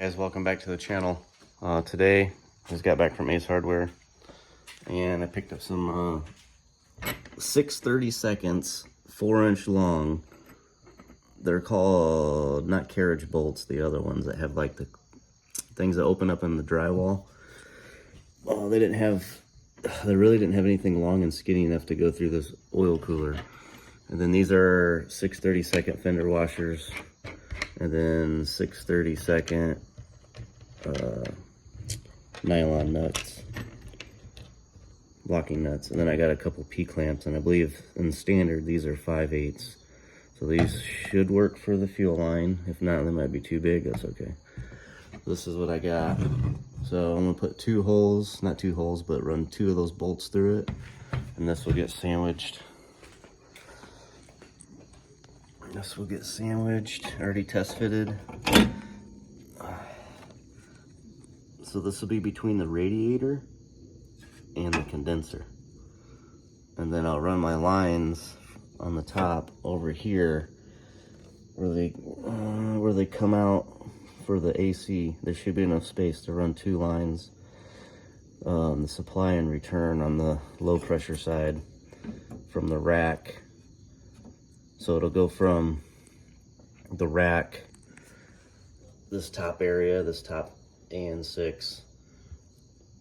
Guys, welcome back to the channel. Today I just got back from Ace Hardware and I picked up some 6/30 seconds 4-inch long. They're called not carriage bolts, the other ones that have like the things that open up in the drywall. They really didn't have anything long and skinny enough to go through this oil cooler. And then these are 6/30 second fender washers, and then 6/30 second nylon nuts, locking nuts. And then I got a couple P-clamps, and I believe in standard these are 5/8. So these should work for the fuel line. If not, they might be too big. That's okay. This is what I got. So I'm gonna put run 2 of those bolts through it, and this will get sandwiched. Already test fitted. So this will be between the radiator and the condenser. And then I'll run my lines on the top over here where they come out for the AC. There should be enough space to run 2 lines. The supply and return on the low pressure side from the rack. So it'll go from the rack, this top area, this top AN6,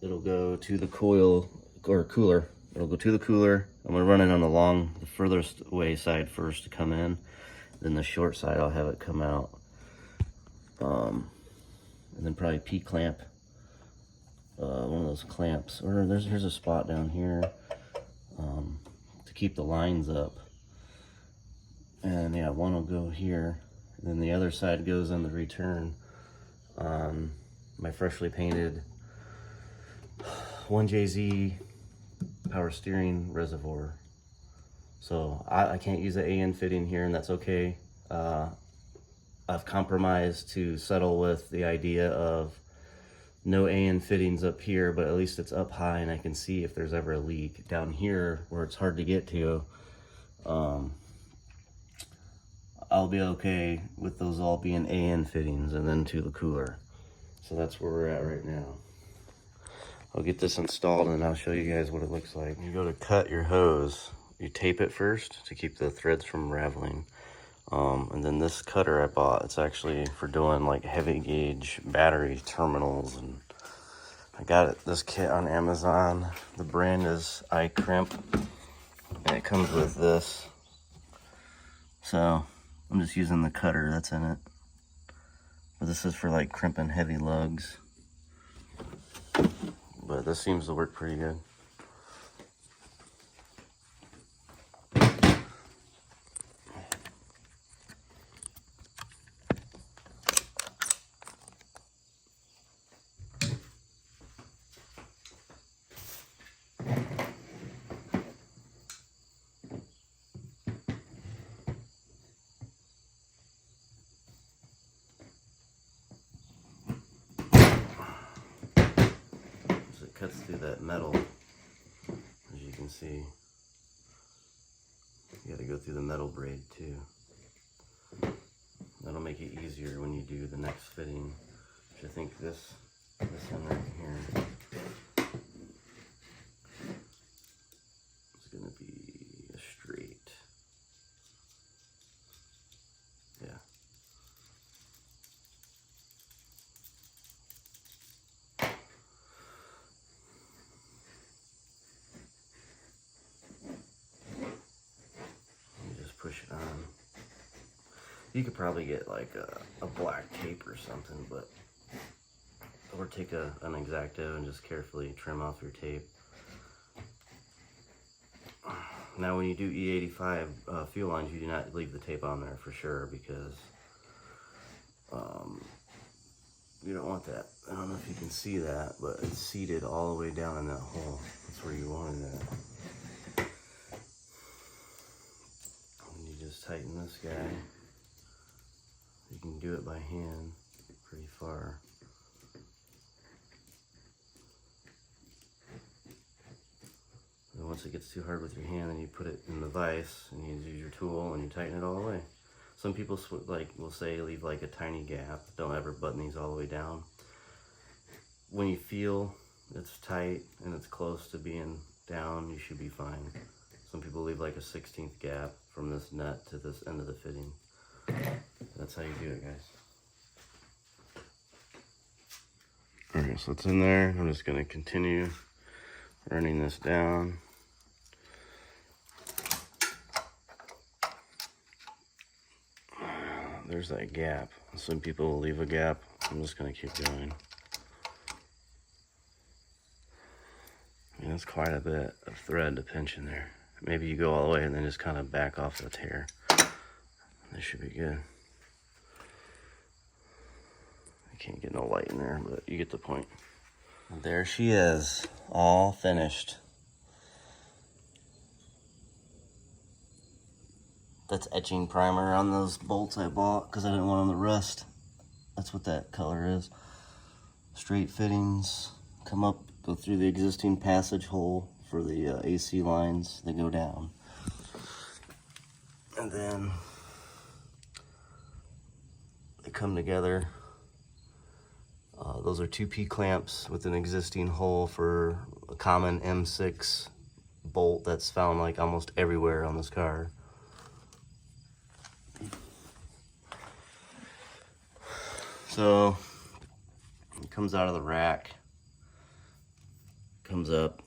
it'll go to the coil or cooler. It'll go to the cooler. I'm gonna run it on the furthest away side first to come in. Then the short side, I'll have it come out. And then probably P-clamp, one of those clamps. Or here's a spot down here to keep the lines up. And yeah, one will go here. And then the other side goes on the return on my freshly painted 1JZ power steering reservoir. So I can't use the AN fitting here, and that's okay. I've compromised to settle with the idea of no AN fittings up here, but at least it's up high and I can see if there's ever a leak. Down here where it's hard to get to, I'll be okay with those all being AN fittings and then to the cooler. So that's where we're at right now. I'll get this installed and I'll show you guys what it looks like. You go to cut your hose, you tape it first to keep the threads from raveling. And then this cutter I bought, it's actually for doing like heavy gauge battery terminals. And I got this kit on Amazon. The brand is iCrimp, and it comes with this. So I'm just using the cutter that's in it. But this is for like crimping heavy lugs. But this seems to work pretty good. Cuts through that metal, as you can see. You gotta go through the metal braid too. That'll make it easier when you do the next fitting, which I think this one right here is gonna be a straight. Yeah. Push it on. You could probably get like a black tape or something, or take an X-Acto and just carefully trim off your tape. Now when you do E85 fuel lines, you do not leave the tape on there for sure, because you don't want that. I don't know if you can see that, but it's seated all the way down in that hole. That's where you wanted it. Just tighten this guy. You can do it by hand pretty far. And once it gets too hard with your hand, then you put it in the vise and you use your tool and you tighten it all the way. Some people will say leave like a tiny gap. Don't ever button these all the way down. When you feel it's tight and it's close to being down, you should be fine. Some people leave like a 16th gap from this nut to this end of the fitting. That's how you do it, guys. Okay, so it's in there. I'm just gonna continue running this down. There's that gap. Some people will leave a gap. I'm just gonna keep going. I mean, that's quite a bit of thread to pinch in there. Maybe you go all the way and then just kind of back off the tear. This should be good. I can't get no light in there, but you get the point. There she is, all finished. That's etching primer on those bolts I bought because I didn't want them to rust. That's what that color is. Straight fittings, come up, go through the existing passage hole for the AC lines. They go down. And then they come together. Those are 2 P-clamps with an existing hole for a common M6 bolt that's found like almost everywhere on this car. So it comes out of the rack, comes up,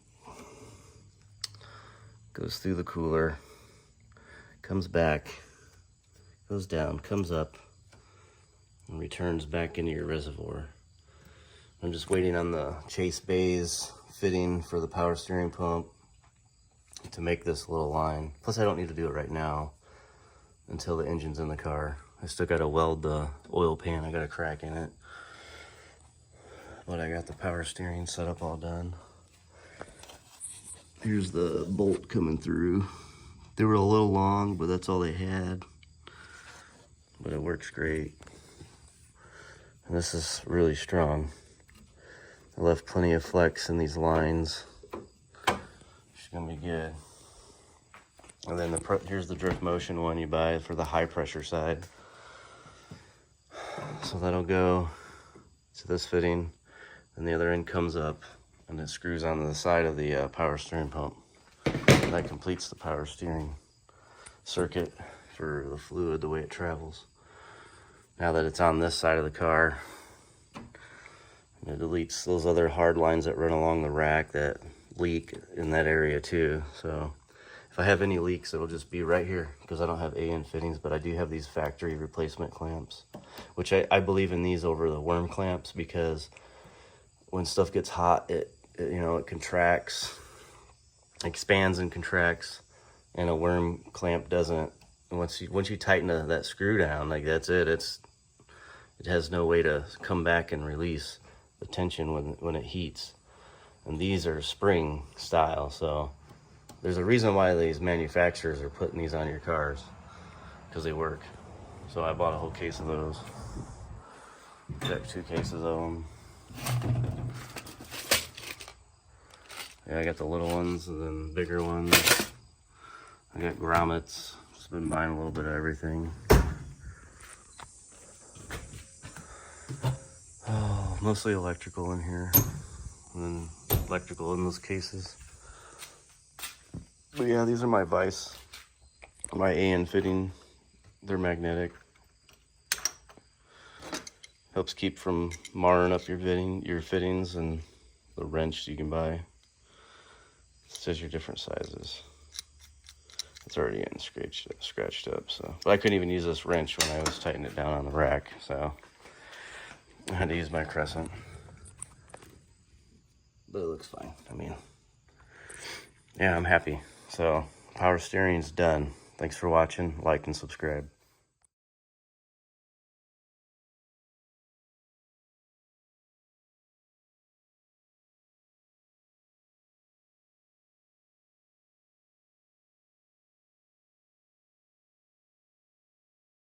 goes through the cooler, comes back, goes down, comes up, and returns back into your reservoir. I'm just waiting on the chase bays fitting for the power steering pump to make this little line. Plus I don't need to do it right now until the engine's in the car. I still gotta weld the oil pan, I got a crack in it. But I got the power steering setup all done. Here's the bolt coming through. They were a little long, but that's all they had. But it works great. And this is really strong. I left plenty of flex in these lines. It's gonna be good. And then here's the drift motion one you buy for the high pressure side. So that'll go to this fitting, and the other end comes up, and it screws onto the side of the power steering pump. And that completes the power steering circuit for the fluid, the way it travels. Now that it's on this side of the car, it deletes those other hard lines that run along the rack that leak in that area too. So if I have any leaks, it'll just be right here because I don't have AN fittings, but I do have these factory replacement clamps, which I believe in these over the worm clamps because when stuff gets hot, it contracts, expands and contracts, and a worm clamp doesn't. And once you tighten that screw down, like that's it. It has no way to come back and release the tension when it heats. And these are spring style, so there's a reason why these manufacturers are putting these on your cars, because they work. So I bought a whole case of those. Got 2 cases of them. Yeah, I got the little ones and then bigger ones. I got grommets. Just been buying a little bit of everything. Oh, mostly electrical in here, and then electrical in those cases. But yeah, these are my vise, my AN fitting. They're magnetic. Helps keep from marring up your fittings, and the wrench you can buy. It says your different sizes. It's already getting scratched up. So, but I couldn't even use this wrench when I was tightening it down on the rack. So I had to use my crescent. But it looks fine. I mean, yeah, I'm happy. So power steering's done. Thanks for watching. Like and subscribe.